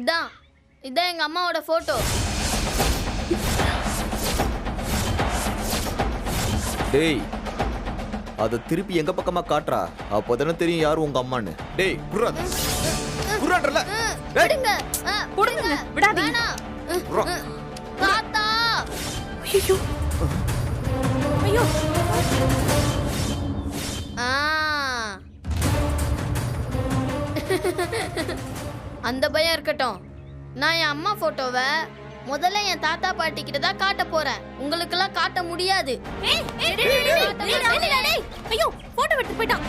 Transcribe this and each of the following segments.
இதான் இதான் எங்க அம்மாவோட போட்டோ. டேய், அத திருப்பி எங்க பக்கமா காட்டுறா, அப்போதானே தெரியும் யாரு உங்க அம்மான்னு. டேய் குர்ரா குர்ரான்றல. விடுங்க. போடுங்க, விடாதீங்க. தாத்தா. ஐயோ ஐயோ. அந்த பயம் இருக்கட்டும். நான் என் அம்மா போட்டோவை முதல்ல என் தாத்தா பாட்டி கிட்ட தான் காட்ட போறேன். உங்களுக்கெல்லாம் காட்ட முடியாது. ஐயோ, போட்டோ எடுத்து போயிட்டான்.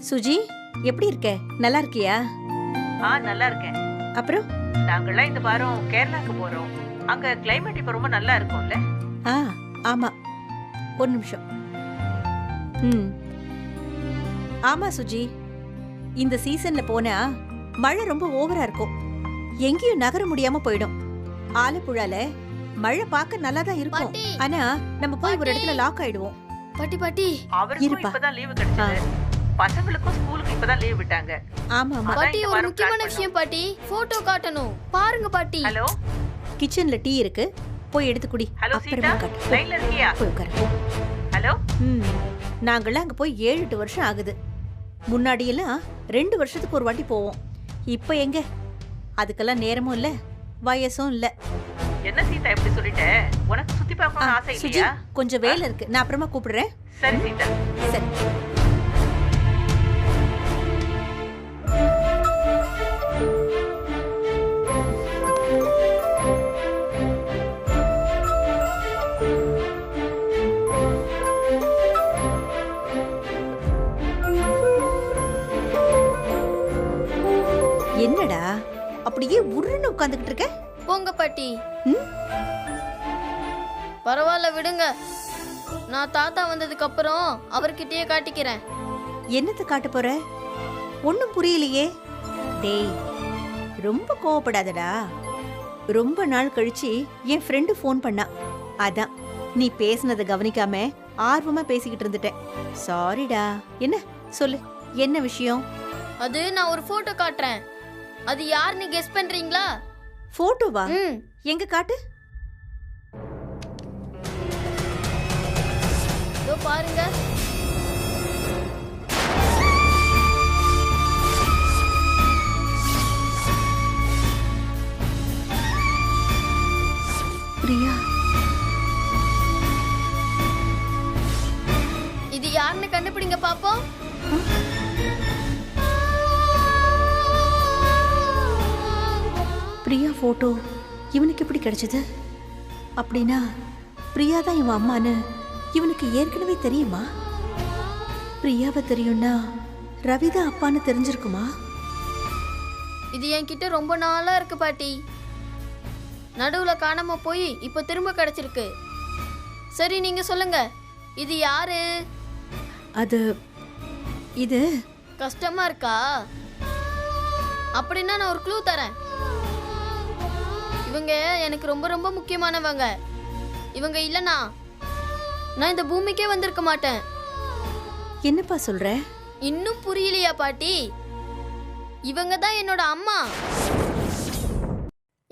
சுஜி, எப்படி இருக்க? நல்லா இருக்கியா? நல்லா இருக்கேன். அப்புறம் நாங்கெல்லாம் இந்த வாரம் கேரளாக்கு போறோம். அங்க கிளைமேட் இப்ப ரொம்ப நல்லா இருக்கும்ல? ஆமா. ஒரு நிமிஷம். ஆமா சுஜி, இந்த சீசன்ல போனா மழை ரொம்ப ஓவரா இருக்கும். எங்கேயும் நகர முடியாம போயிடும். ஆலப்புழால மழை பார்க்க நல்லா தான் இருக்கும். பாட்டி. ஆனா நம்ம போய் ஒரு இடத்துல லாக் ஆயிடுவோம். பாட்டி பாட்டி அவருக்கும் இருப்பா. இப்பதான் லீவு கிடைச்சது. பசங்களுக்கும் ஸ்கூலுக்கு இப்பதான் லீவ் விட்டாங்க. ஆமா ஆமா. பாட்டி ஒரு முக்கியமான விஷயம் பாட்டி. போட்டோ காட்டணும். பாருங்க பாட்டி. ஹலோ கிச்சன்ல டீ இருக்கு, போய் எடுத்து குடி. ஹலோ சீதா, காட்டு. லைன்ல இருக்கியா? போய் உட்காரு. ஹலோ. நாங்கெல்லாம் அங்க போய் 7-8 வருஷம் ஆகுது. முன்னாடியெல்லாம் 2 வருஷத்துக்கு ஒரு வாட்டி போவோம். இப்ப எங்க? அதுக்கெல்லாம் நேரமும் இல்ல, வயசும் இல்ல. என்ன சீதா இப்படி சொல்லிட்ட? உனக்கு சுத்தி பார்க்கணும்னு ஆசை சுஜி, இல்லையா? கொஞ்சம் வேலை இருக்கு, நான் அப்புறமா கூப்பிடுறேன். சரி சீதா. சரி. என்னடா அப்படியே உருன்னு உட்கார்ந்துகிட்டு இருக்க? போங்க பாட்டி. பரவாயில்ல விடுங்க. நான் தாத்தா வந்ததுக்கு அப்புறம் அவர்கிட்டயே காட்டிக்கிறேன். என்னத்தை காட்ட போற? ஒண்ணும் புரியலையே. டேய், ரொம்ப கோவப்படாதடா. ரொம்ப நாள் கழிச்சு என் ஃப்ரெண்டு ஃபோன் பண்ணா. அதான் நீ பேசுனதை கவனிக்காம ஆர்வமா பேசிக்கிட்டு இருந்துட்டேன். சாரிடா. என்ன சொல்லு, என்ன விஷயம்? அது நான் ஒரு போட்டோ காட்டுறேன். அது யாருன்னு கெஸ் பண்றீங்களா? போட்டோவா? எங்க காட்டு. இதோ பாருங்க. பிரியா. இது யாருன்னு கண்டுபிடிங்க பாப்போம். பிரியா போட்டோ இவனுக்கு எப்படி கிடைச்சது? அப்படின்னா பிரியா தான் இவன் அம்மான்னு இவனுக்கு ஏற்கனவே தெரியுமா? பிரியாவை தெரியும்னா ரவிதா அப்பான்னு தெரிஞ்சிருக்குமா? இது என்கிட்ட ரொம்ப நாளா இருக்கு பாட்டி. நடுவுல காணாம போய் இப்ப திரும்ப கிடைச்சிருக்கு. சரி நீங்க சொல்லுங்க, இது யாரு? அது இது கஷ்டமா இருக்கா? அப்படின்னா நான் ஒரு க்ளூ தரேன். இவங்க எனக்கு ரொம்ப ரொம்ப முக்கியமானவங்க. இவங்க இல்லனா நான் இந்த பூமிக்கே வந்திருக்க மாட்டேன். என்னப்பா சொல்ற? இன்னும் புரியலையா பாட்டி? இவங்க தான் என்னோட அம்மா.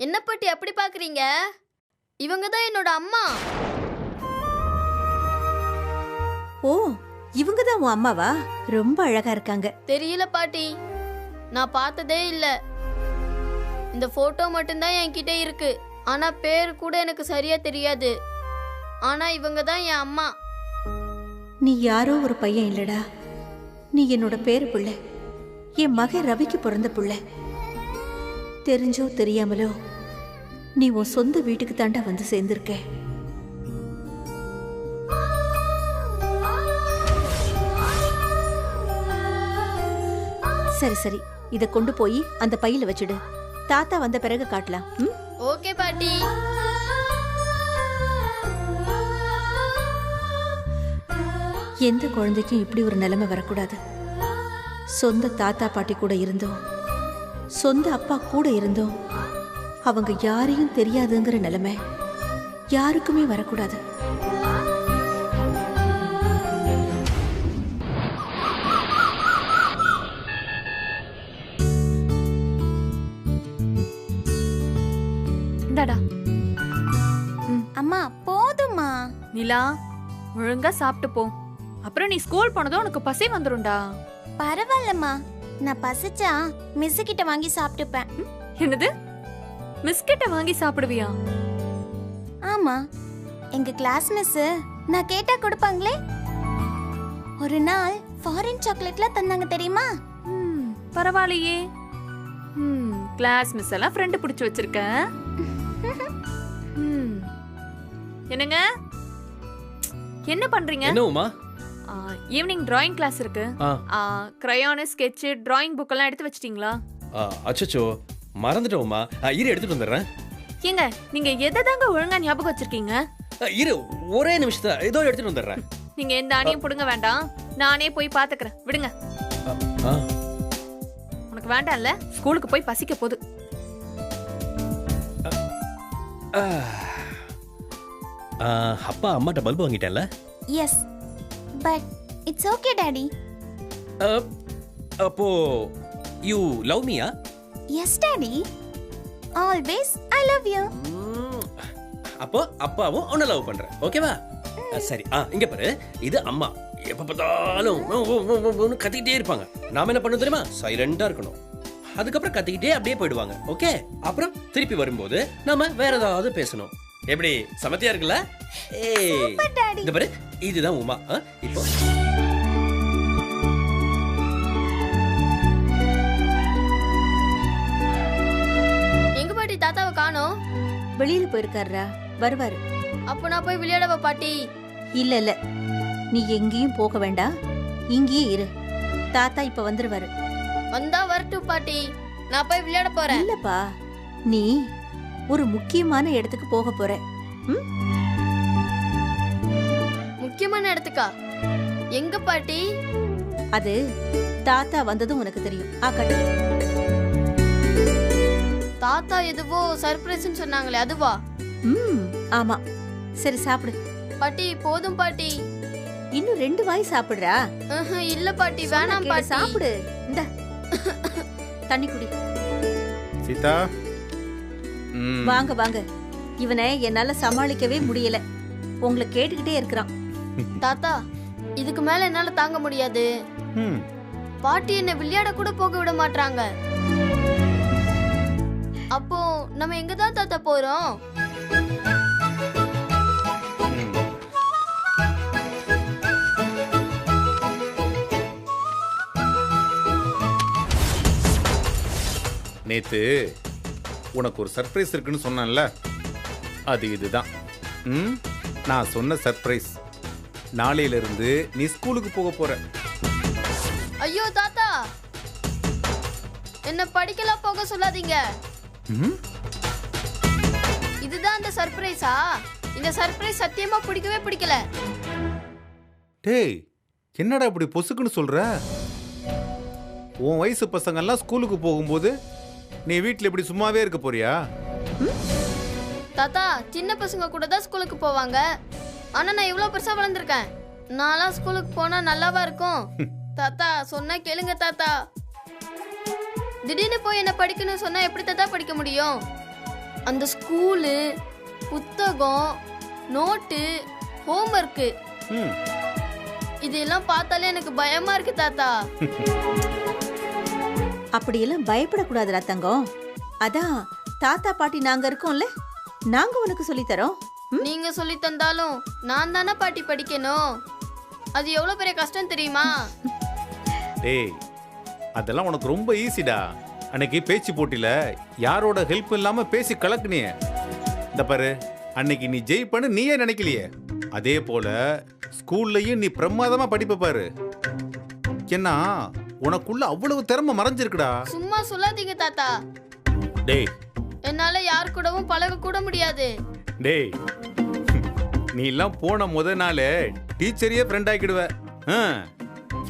என்ன பாட்டி அப்படி பாக்குறீங்க? இவங்க தான் என்னோட அம்மா. ஓ, இவங்க தான் உன் அம்மாவா? ரொம்ப அழகா இருக்காங்க. தெரியல பாட்டி, நான் பார்த்ததே இல்ல. இந்த போட்டோ மட்டும்தான் என்கிட்ட இருக்கு. ஆனா பேர் கூட எனக்கு சரியா தெரியாது. ஆனா இவங்க தான் என் அம்மா. நீ யாரோ ஒரு பையன் இல்லடா. நீ என்னோட பேரு பிள்ளை. என் மகன் ரவிக்கு பிறந்த பிள்ளை. தெரிஞ்சோ தெரியாமலோ நீ உன் சொந்த வீட்டுக்கு தாண்டா வந்து சேர்ந்திருக்க. சரி சரி, இத கொண்டு போய் அந்த பையில வச்சிடு. தாத்தா வந்த பிறகு காட்டலாம். ஓகே பாட்டி. எந்த குழந்தைக்கும் இப்படி ஒரு நிலைமை வரக்கூடாது. சொந்த தாத்தா பாட்டி கூட இருந்தோம் சொந்த அப்பா கூட இருந்தோம் அவங்க யாரையும் தெரியாதுங்கிற நிலைமை யாருக்குமே வரக்கூடாது. இந்தாடா. அம்மா போதுமா? நிலா, ஒழுங்கா சாப்பிட்டு போ. அப்புறம் நீ ஸ்கூல் போனதும் உனக்கு பசி வந்துரும்டா. பரவாயில்லம்மா, நான் பசிச்சா மிஸ் கிட்ட வாங்கி சாப்பிட்டுப்பேன். என்னது, மிஸ்கிட்ட வாங்கி சாப்பிடுவியா? ஆமா, எங்க கிளாஸ் மிஸ் நான் கேட்டா கொடுப்பாங்களே. ஒரு நாள் ஃபாரின் சாக்லேட்ல தந்தாங்க தெரியுமா? பரவாயில்லையே. கிளாஸ் மிஸ் எல்லாம் ஃப்ரெண்ட் பிடிச்சு வச்சிருக்க. என்னங்க, என்ன பண்றீங்க? என்ன உமா? ஈவினிங் டிராயிங் கிளாஸ் இருக்கு. கிரையான், ஸ்கெட்ச், டிராயிங் புக் எல்லாம் எடுத்து வச்சிட்டீங்களா? அச்சச்சோ, மறந்துட்டேன் உமா. இரு, எடுத்துட்டு வந்துடுறேன். ஏங்க, நீங்க எதைதாங்க ஒழுங்கா ஞாபகம் வச்சிருக்கீங்க? இரு, ஒரே நிமிஷத்தை ஏதோ எடுத்துட்டு வந்துடுறேன். நீங்க எந்த ஆணியும் புடுங்க வேண்டாம், நானே போய் பாத்துக்கிறேன். விடுங்க. உனக்கு வேண்டாம்ல, ஸ்கூலுக்கு போய் பசிக்க போகுது. அப்பா அம்மாட்ட பல்பு வாங்கிட்டேன்ல? Yes, but it's okay daddy. அப்போ யூ லவ் மீயா? Yes daddy, always I love you. அப்போ அப்பாவும் உன்னை லவ் பண்றேன், ஓகேவா? சரி, இங்க பாரு, இது அம்மா. எப்ப பார்த்தாலும் கத்திக்கிட்டே இருப்பாங்க. நாம என்ன பண்ணணும் தெரியுமா? சைலண்டா இருக்கணும். அதுக்கப்புறம் கத்திக்கிட்டே அப்படியே போயிடுவாங்க. ஓகே, அப்புறம் திருப்பி வரும்போது நாம வேற ஏதாவது பேசணும். எப்படி, சமத்தியா இருக்குல்ல? இந்த பாரு, இதுதான் உமா. இப்போ எங்க பாட்டி தாத்தாவை காணோம்? வெளியில போயிருக்காருடா, வருவாரு. அப்ப நான் போய் விளையாடவா பாட்டி? இல்ல இல்ல, நீ எங்கேயும் போக வேண்டாம், இங்கேயே இரு. தாத்தா இப்ப வந்துருவாரு. வந்தா வரட்டும் பாட்டி, நான் போய் விளையாட போறேன். இல்லப்பா, நீ ஒரு முக்கியமான இடத்துக்கு போக போற. முக்கியமான இடத்துக்கா? எங்க பாட்டி? அது தாத்தா வந்ததும் உனக்கு தெரியும். ஆக்கட்டு. தாத்தா எதுவோ சர்ப்ரைஸ்னு சொன்னாங்களே, அதுவா? ஆமா. சரி, சாப்பிடு. பாட்டி போதும் பாட்டி. இன்னும் 2 வாய் சாப்பிடுறா. இல்ல பாட்டி, வேணாம் பாட்டி. சாப்பிடு. இந்த தண்ணி குடி. சீதா, வாங்க வாங்க. இவனை என்னால சமாளிக்கவே முடியல. உங்களை கேட்டுக்கிட்டே இருக்கிறான். தாத்தா, இதுக்கு மேல என்னால தாங்க முடியாது. பாட்டி என்ன விளையாட கூட போக விட மாட்டாங்க. அப்போ நம்ம எங்க தான் தாத்தா போறோம்? நேத்து உனக்கு ஒரு சர்ப்ரைஸ் இருக்குன்னு சொன்னேன்ல, அது இதுதான். நான் சொன்ன சர்ப்ரைஸ். நாளையில இருந்து நீ ஸ்கூலுக்கு போக போற. ஐயோ தாத்தா, என்ன படிக்கலாம் போக சொல்லாதீங்க. இதுதான் அந்த சர்ப்ரைஸா? இந்த சர்ப்ரைஸ் சத்தியமா பிடிக்கவே பிடிக்கல. டேய், என்னடா இப்படி பொசுக்குன்னு சொல்ற? உன் வயசு பசங்க எல்லாம் ஸ்கூலுக்கு போகும்போது நீ வீட்ல இப்படி சும்மாவே இருக்க போறியா? தாத்தா, சின்ன பசங்க கூட தான் ஸ்கூலுக்கு போவாங்க. ஆனா நான் இவ்வளவு பெருசா வளர்ந்துருக்கேன். நான்லாம் ஸ்கூலுக்கு போனா நல்லாவா இருக்கும்? தாத்தா சொன்னா கேளுங்க தாத்தா. திடீர்னு போய் என்ன படிக்கணும்னு சொன்னா எப்படி தாத்தா படிக்க முடியும்? அந்த ஸ்கூலு, புத்தகம், நோட்டு, ஹோம்ஒர்க்கு, இதெல்லாம் பார்த்தாலே எனக்கு பயமா இருக்கு தாத்தா. அப்படியெல்லாம் பயப்படக்கூடாதுடா தங்கம். அதான் தாத்தா பாட்டி நாங்க இருக்கோம்ல, நாங்க உனக்கு சொல்லி தரோம். நீங்க சொல்லி தந்தாலும் நான் தானே பாட்டி படிக்கணும். அது எவ்வளவு பெரிய கஷ்டம் தெரியுமா? டேய், அதெல்லாம் உனக்கு ரொம்ப ஈஸிடா. அன்னைக்கு பேச்சு போட்டியில யாரோட ஹெல்ப் இல்லாம பேசி கலக்குனியே. இந்த பாரு, அன்னைக்கு நீ ஜெயிப்பன்னு நீயே நினைக்கலையே. அதே போல ஸ்கூல்லையும் நீ பிரமாதமா படிப்ப பாரு. ஏன்னா உனக்குள்ள அவ்வளவு திறமை மறைஞ்சிருக்குடா. சும்மா சொல்லாதீங்க தாத்தா. டேய், என்னால யார் கூடவும் பழக கூட முடியாது. டேய், நீ எல்லாம் போன முத நாளே டீச்சரையே ஃப்ரெண்ட் ஆக்கிடுவ.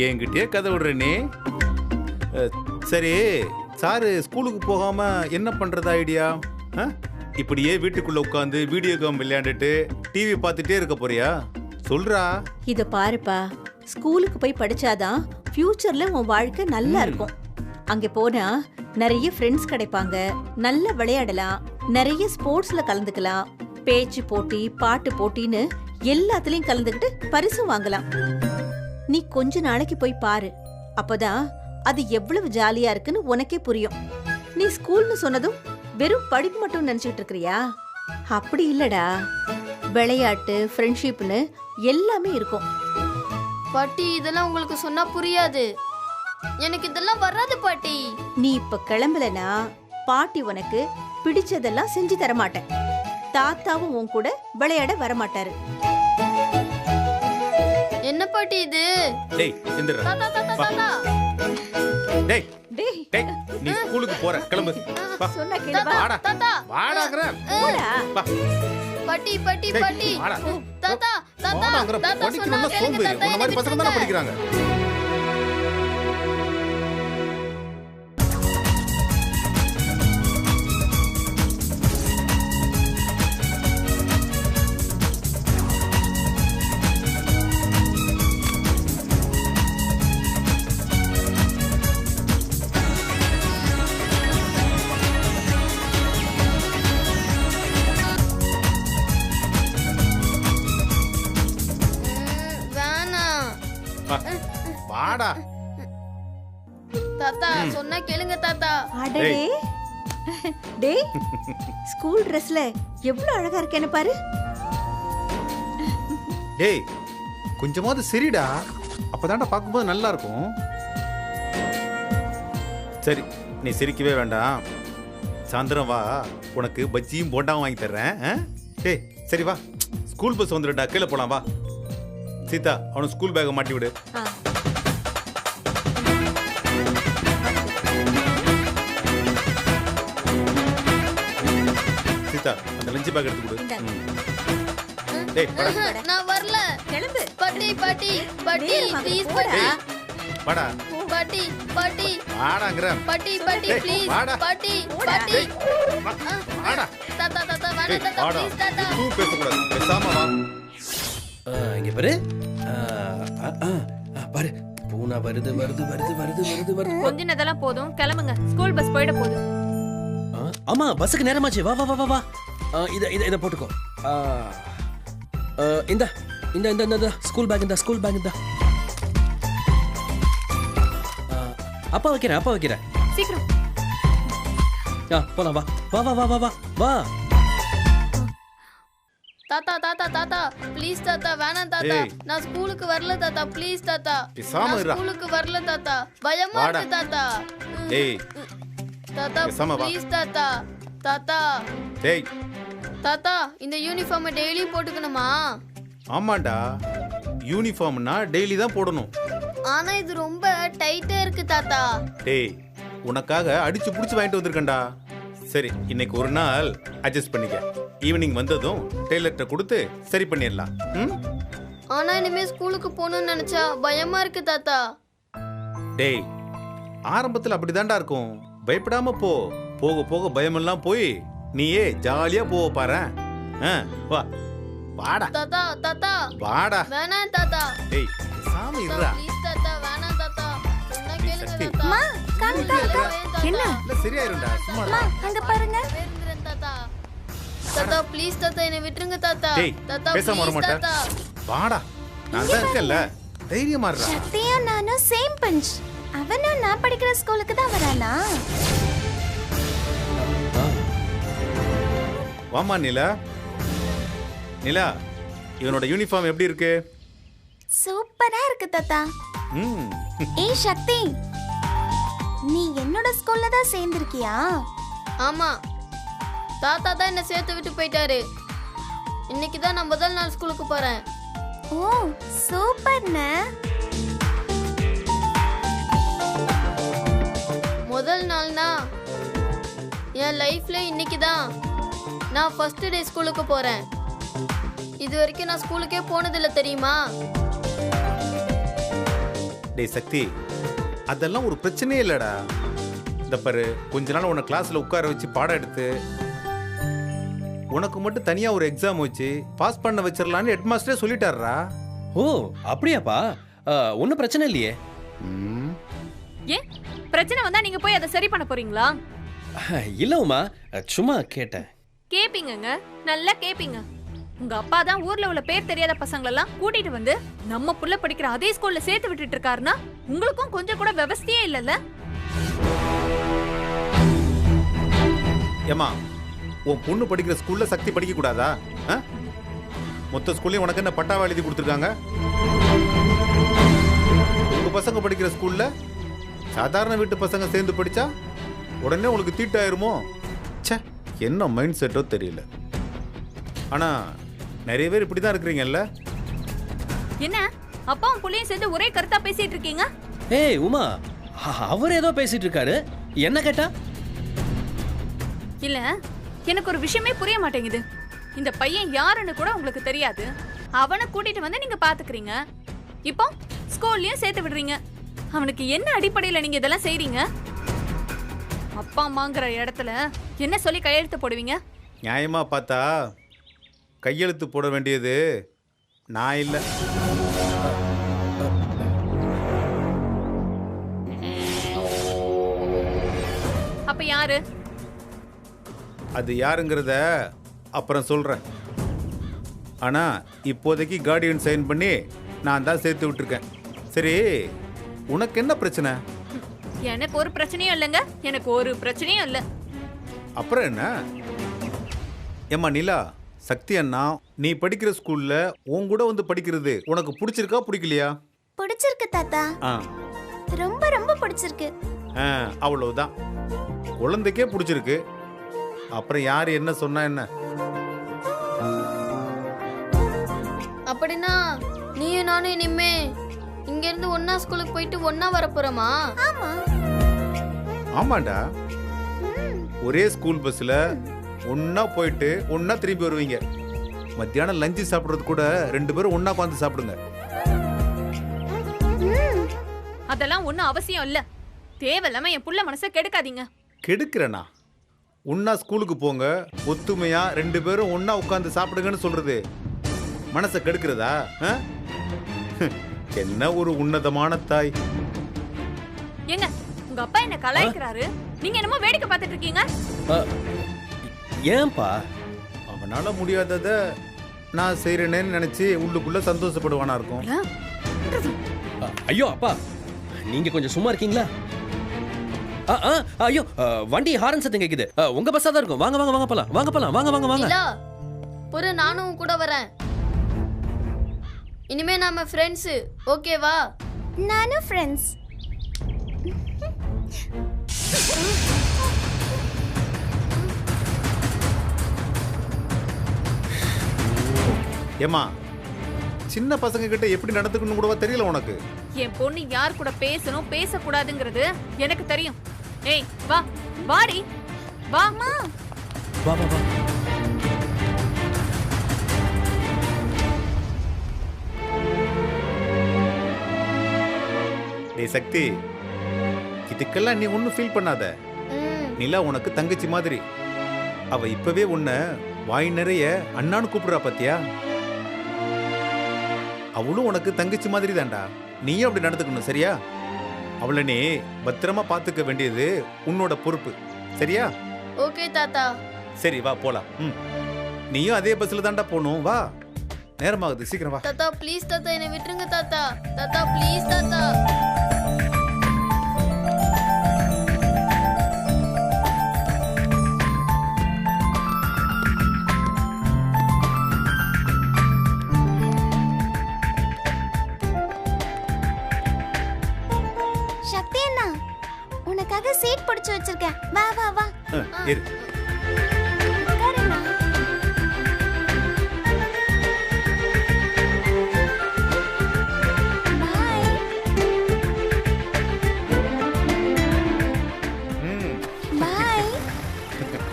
என்கிட்டயே கதை விடுற நீ. சரி, சாரு ஸ்கூலுக்கு போகாம என்ன பண்றது ஐடியா? இப்படியே வீட்டுக்குள்ள உட்காந்து வீடியோ கேம் விளையாண்டுட்டு டிவி பார்த்துட்டே இருக்க போறியா? சொல்றா. இத பாருப்பா, ஸ்கூலுக்கு போய் படிச்சாதான் ஃபியூச்சர்ல உன் வாழ்க்கை நல்லா இருக்கும். அங்க போனா நிறைய ஃப்ரெண்ட்ஸ் கிடைப்பாங்க, நல்லா விளையாடலாம், நிறைய ஸ்போர்ட்ஸ்ல கலந்துக்கலாம், பேச்சு போட்டி, பாட்டு போட்டின்னு எல்லாத்துலயும் கலந்துக்கிட்டு பரிசு வாங்கலாம். நீ கொஞ்ச நாளைக்கு போய் பாரு, அப்பதான் அது எவ்வளவு ஜாலியா இருக்குன்னு உனக்கே புரியும். நீ ஸ்கூல்னு சொன்னதும் வெறும் படிப்பு மட்டும் நினைச்சிட்டு இருக்கறியா? அப்படி இல்லடா, விளையாட்டு, ஃப்ரெண்ட்ஷிப்னு எல்லாமே இருக்கும். பாட்டி இதெல்லாம் உங்களுக்கு சொன்னா புரியாது. எனக்கு இதெல்லாம் வராது பாட்டி. நீ இப்ப கிளம்பலனா பாட்டி உனக்கு பிடிச்சதெல்லாம் செஞ்சு தர மாட்டேன். தாத்தாவும் உன் கூட விளையாட வரமாட்டாரு. என்ன பாட்டி இது? டேய் எந்திரா. தாத்தா தாத்தா தாத்தா. டேய் டேய், டேய் நீ ஸ்கூலுக்கு போற, கிளம்பு. வா. சொன்னா கேளு, வா. வாடா. தாத்தா வாடாங்கறேன். போடா. வா. பாட்டி பாட்டி டேய், பாட்டி. வாடா. தாத்தா தாத்தா வாடாங்கறேன். தாத்தா சொன்னா படிக்கணும்னா கேளுங்க சோம்பேறி. தாத்தா. உன்ன மாதிரி பசங்க தான படிக்கிறாங்க. வேணாம் வாடா. தாத்தா சொன்னா கேளுங்க தாத்தா. அடடே. டேய், ஸ்கூல் ட்ரெஸ்ல எவ்வளவு அழகா இருக்கேன்னு பாரு. டேய் கொஞ்சமாவது சரிடா, அப்பதான்டா பார்க்கும்போது நல்லா இருக்கும். சரி நீ சிரிக்கவே வேண்டாம். சாயந்தரம் வா, உனக்கு பஜ்ஜியும் போண்டாவும் வாங்கி தர்றேன். டேய் சரி வா, ஸ்கூல் பஸ் வந்துடுடா, கீழே போலாம் வா. சீதா அவனுக்கு ஸ்கூல் பேக்கை மாட்டி விடு. ஆ. சீதா அந்த லஞ்ச் பேக் எடுத்து கொடு. இந்தாங்க. டேய் வாடா. நான் வரல. கிளம்பு. பாட்டி பாட்டி பாட்டி நேரமாகுது, ப்ளீஸ் போடா. பாட்டி வாடா. பாட்டி பாட்டி வாடாங்கறேன். பாட்டி பாட்டி டேய், ப்ளீஸ் வாடா. பாட்டி போடா. பாட்டி. வாடா. தாத்தா தாத்தா வேணாம் டேய் தாத்தா வாடா. ப்ளீஸ் தாத்தா. எதுவும் பேசக்கூடாது, பேசாம வா. இங்க பாரு. பாரு பூனா வருது வருது வருது வருது வருது வருது. கொஞ்சினதெல்லாம் போதும், கிளம்புங்க. ஸ்கூல் பஸ் போயிட போகுது. ஆமா பஸ்ஸுக்கு நேரமாச்சு. வா வா வா வா வா. இத இத இத போட்டுக்கோ. இந்த இந்த இந்த இந்த ஸ்கூல் பேக், இந்த ஸ்கூல் பேக் இந்த. அப்பா வைக்கிறேன், அப்பா வைக்கிறேன். சீக்கிரம். போலாம் வா வா வா வா வா வா வா. தாத்தா தாத்தா தாத்தா ப்ளீஸ் தாத்தா வேணாம் தாத்தா. ஏய். நான் ஸ்கூலுக்கு வரல தாத்தா ப்ளீஸ் தாத்தா. பேசாம நான் இருடா. ஸ்கூலுக்கு வரல தாத்தா. பயமா வாடா. இருக்கு தாத்தா. டேய் தாத்தா பேசாம வா. ப்ளீஸ் தாத்தா. தாத்தா டேய் தாத்தா இந்த யூனிஃபார்மை டெய்லியும் போட்டுக்கணுமா? ஆமாண்டா, யூனிஃபார்ம்னா டெய்லி தான் போடணும். ஆனா இது ரொம்ப டைட்டா இருக்கு தாத்தா. டேய் உனக்காக அடிச்சு புடிச்சு வாங்கிட்டு வந்திருக்கேன்டா. சரி இன்னைக்கு ஒரு நாள் அட்ஜஸ்ட் பண்ணிக்க. ஈவினிங் வந்ததும் டெய்லர்ட்ட கொடுத்து சரி பண்ணிடலாம். ஆனா இனிமே ஸ்கூலுக்கு போகணும்னு நினைச்சா பயமா இருக்கு தாத்தா. டேய் ஆரம்பத்துல அப்படிதான்டா இருக்கும், பயப்படாம போ. போக போக பயமெல்லாம் போய் நீயே ஜாலியா போக பாறேன். வா வாடா. தாத்தா தாத்தா வாடா. வேணாம் தாத்தா டேய் சாமி இருடா. ப்ளீஸ் தாத்தா வேணாம் தாத்தா சொன்னா கேளுங்க சக்தி. தாத்தா அம்மா, காமிக்கா, அக்கா. என்ன? இல்ல சரியாயிரும்டா, சும்மா அம்மா, அங்க பாருங்க. வேணுங்கிறேன் தாத்தா தாத்தா ப்ளீஸ் தாத்தா என்னை விட்டுருங்க தாத்தா டேய் தாத்தா பேசாம வர ப்ளீஸ் மாட்டேன். தாத்தா வாடா, நான் தான் இருக்கேன்ல, தைரியமா இருடா. சக்தியும் நானும் சேம் பஞ்ச். அவனும் நான் படிக்கிற ஸ்கூலுக்கு தான் வரானா? வாமா நிலா. நிலா, இவனோட யூனிஃபார்ம் எப்படி இருக்கு? சூப்பரா இருக்கு தாத்தா. ம் ஏய் சக்தி, நீ என்னோட ஸ்கூல்ல தான் சேர்ந்திருக்கியா? ஆமா தாத்தா தான் என்ன சேர்த்து விட்டு போயிட்டாரு. இன்னைக்கு தான் நான் முதல் நாள் ஸ்கூலுக்கு போறேன். ஓ சூப்பர்ண்ணே. முதல் நாள்னா என் லைஃப்ல இன்னைக்கு தான் நான் ஃபர்ஸ்ட் டே ஸ்கூலுக்கு போறேன். இது வரைக்கும் நான் ஸ்கூலுக்கே போனதில்லை தெரியுமா? டேய் சக்தி, அதெல்லாம் ஒரு பிரச்சனையே இல்லடா. இந்த பாரு, கொஞ்ச நாள் உன்னை கிளாஸ்ல உட்கார வச்சு பாடம் எடுத்து உனக்கு மட்டும் தனியா ஒரு எக்ஸாம் வச்சு பாஸ் பண்ண வச்சிடலான்னு ஹெட் மாஸ்டரே சொல்லிட்டாருடா. ஓ அப்படியாப்பா? ஒன்றும் பிரச்சனை இல்லையே. ஏன் பிரச்சனை வந்தா நீங்க போய் அதை சரி பண்ண போறீங்களா? இல்ல உமா, சும்மா கேட்டேன். கேப்பீங்கங்க, நல்லா கேப்பீங்க. உங்க அப்பா தான் ஊர்ல உள்ள பேர் தெரியாத பசங்களெல்லாம் கூட்டிட்டு வந்து நம்ம புள்ள படிக்கிற அதே ஸ்கூல்ல சேர்த்து விட்டுட்டு இருக்காருன்னா உங்களுக்கும் கொஞ்சம் கூட விவசாயே இல்லல்ல? ஏமா, உன் பொண்ணு படிக்கிற ஸ்கூல்ல சக்தி படிக்க கூடாதா? மொத்த ஸ்கூல்லையும் உனக்கு என்ன பட்டாவா எழுதி கொடுத்துருக்காங்க? உங்க பசங்க படிக்கிற ஸ்கூல்ல சாதாரண வீட்டு பசங்க சேர்ந்து படிச்சா உடனே உங்களுக்கு தீட்டாயிருமோ? ச்சே, என்ன மைண்ட் செட்டோ தெரியல. ஆனா நிறைய பேர் இப்படிதான் இருக்கிறீங்கல்ல. என்ன அப்பாவும் புள்ளையும் சேர்ந்து ஒரே கருத்தா பேசிட்டு இருக்கீங்க? ஏய் உமா, அவர் ஏதோ பேசிட்டு இருக்காரு, என்ன கேட்டா? இல்ல, எனக்கு ஒரு விஷயமே புரிய மாட்டேங்குது. இந்த பையன் யாருன்னு கூட உங்களுக்கு தெரியாது. அவனை கூட்டிட்டு வந்து நீங்க பாத்துக்கிறீங்க. இப்போ ஸ்கூல்லயும் சேர்த்து விடுறீங்க. அவனுக்கு என்ன அடிப்படையில நீங்க இதெல்லாம் செய்றீங்க? அப்பா அம்மாங்கிற இடத்துல என்ன சொல்லி கையெழுத்து போடுவீங்க? நியாயமா பார்த்தா கையெழுத்து போட வேண்டியது நான் இல்லை. அப்ப யாரு? அது யாருங்கிறத அப்புறம் சொல்றேன். ஆனா இப்போதைக்கு கார்டியன் சைன் பண்ணி நான் தான் சேர்த்து விட்டுருக்கேன். சரி, உனக்கு என்ன பிரச்சனை? எனக்கு ஒரு பிரச்சனையும் இல்லைங்க, எனக்கு ஒரு பிரச்சனையும் இல்லை. அப்புறம் என்ன? ஏம்மா நிலா, சக்தி அண்ணா, நீ படிக்கிற ஸ்கூல்ல உன் கூட வந்து படிக்கிறது உனக்கு பிடிச்சிருக்கா பிடிக்கலையா? பிடிச்சிருக்கு தாத்தா, ஆ ரொம்ப ரொம்ப பிடிச்சிருக்கு. அவ்வளவுதான். குழந்தைக்கே பிடிச்சிருக்கு, அப்புறம் யார் என்ன சொன்னா என்ன? அப்படின்னா நீயும் நானும் இனிமே இங்க இருந்து ஒன்னா ஸ்கூலுக்கு போயிட்டு ஒன்னா வரப்போறோமா? ஆமா. ஆமாண்டா, ஒரே ஸ்கூல் பஸ்ல ஒன்னா போயிட்டு ஒன்னா திரும்பி வருவீங்க. மத்தியானம் லஞ்சு சாப்பிடுறது கூட 2 பேரும் ஒன்னா உட்காந்து சாப்பிடுங்க. அதெல்லாம் ஒண்ணும் அவசியம் இல்ல. தேவையில்லாம என் புள்ள மனசை கெடுக்காதீங்க. கெடுக்கிறேனா? ஒன்னா ஸ்கூலுக்கு போங்க, ஒத்துமையா 2 பேரும் ஒன்னா உட்காந்து சாப்பிடுங்கன்னு சொல்றது மனசை கெடுக்கிறதா? என்ன ஒரு உன்னதமான தாய். ஏங்க, உங்க அப்பா என்ன கலாய்க்கிறாரு, நீங்க என்னமோ வேடிக்கை பார்த்துட்டு இருக்கீங்க. ஏன்பா? அவனால முடியாதத நான் செய்யறேன்னு நினைச்சு உள்ளுக்குள்ள சந்தோஷப்படுவானா இருக்கும். ஐயோ அப்பா, நீங்க கொஞ்சம் சும்மா இருக்கீங்களா? ஐயோ, வண்டி ஹாரன் சத்தம் கேக்குது. உங்க பஸ்ஸா தான் இருக்கும். வாங்க வாங்க வாங்க போலாம், வாங்க போலாம், வாங்க வாங்க வாங்க. இல்ல, ஒரு நானும் கூட வரேன். இனிமே நாம ஃப்ரெண்ட்ஸ், ஓகேவா? நானும் ஃப்ரெண்ட்ஸ். ஏமா, சின்ன பசங்க கிட்ட எப்படி நடந்துக்கணும் கூடவா தெரியல உனக்கு? என் பொண்ணு யார் கூட பேசணும் பேசக்கூடாதுங்கிறது எனக்கு தெரியும். ஏய் வா, வாடி வாமா. வா வா வா. டேய் சக்தி, இதுக்கெல்லாம் நீ ஒன்னும் ஃபீல் பண்ணாத. நிலா உனக்கு தங்கச்சி மாதிரி. அவ இப்பவே உன்னை வாய் நிறைய அண்ணான்னு கூப்பிடுறா பாத்தியா? அவளும் உனக்கு தங்கச்சி மாதிரி தான்டா. நீயும் அப்படி நடந்துக்கணும், சரியா? அவளை நீ பத்திரமா பாத்துக்க வேண்டியது உன்னோட பொறுப்பு, சரியா? ஓகே தாத்தா. சரி வா போலாம். நீயும் அதே பஸ்ல தான்டா போகணும். வா, நேரமாகுது, சீக்கிரம் வா. தாத்தா ப்ளீஸ் தாத்தா, என்னை விட்டுருங்க தாத்தா. தாத்தா ப்ளீஸ் தாத்தா. சக்தி அண்ணா, உனக்காக சீட் பிடிச்சு வச்சிருக்கேன். வா வா வா. இரு. உட்காருண்ணா.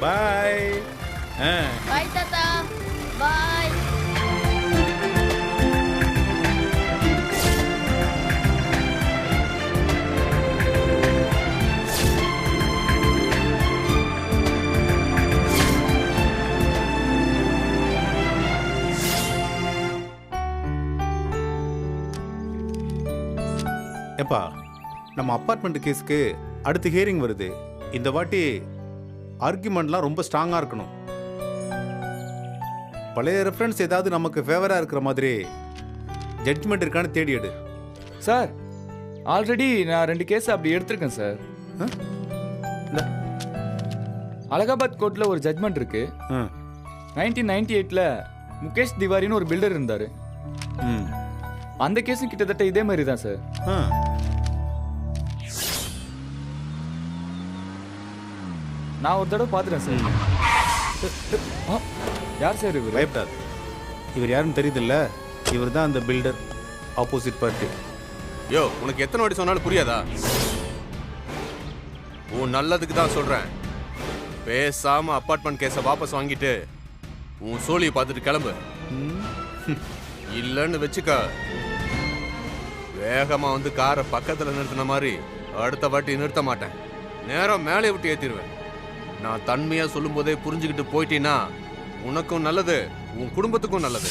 பாய். பாய் தாத்தா. பாய். ஏப்பா நம்ம அப்பார்ட்மெண்ட் கேஸ்க்கு அடுத்து ஹியரிங் வருது. இந்த வாட்டி ஆர்குமெண்ட்லாம் ரொம்ப ஸ்ட்ராங்காக இருக்கணும். பழைய ரெஃபரன்ஸ் ஏதாவது நமக்கு ஃபேவராக இருக்கிற மாதிரி ஜட்ஜ்மெண்ட் இருக்கான்னு தேடி எடு. சார் ஆல்ரெடி நான் 2 கேஸ் அப்படி எடுத்திருக்கேன் சார். அலகாபாத் கோர்ட்ல ஒரு ஜட்மெண்ட் இருக்கு. 1998ல முகேஷ் திவாரின்னு ஒரு பில்டர் இருந்தாரு. அந்த கேஸும் கிட்டத்தட்ட இதே மாதிரி தான் சார். நான் ஒரு தடவை பார்த்துட்டேன் சார். யார் சார் இவர்? பயப்படாது. இவர் யாருன்னு தெரியுதுல்ல? இவர் தான் அந்த பில்டர், ஆப்போசிட் பார்ட்டி. யோ, உனக்கு எத்தனை வாட்டி சொன்னாலும் புரியாதா? உன் நல்லதுக்கு தான் சொல்றேன். பேசாம அப்பார்ட்மெண்ட் கேஸை வாபஸ் வாங்கிட்டு உன் சோழியை பார்த்துட்டு கிளம்பு. இல்லைன்னு வச்சுக்க, வேகமா வந்து காரை பக்கத்துல நிறுத்தின மாதிரி அடுத்த வாட்டி நிறுத்த மாட்டேன். நேரம் மேலே விட்டு ஏத்திடுவேன். நான் தன்மையா சொல்லும் போதே புரிஞ்சுக்கிட்டு போயிட்டீன்னா உனக்கும் நல்லது, உன் குடும்பத்துக்கும் நல்லது.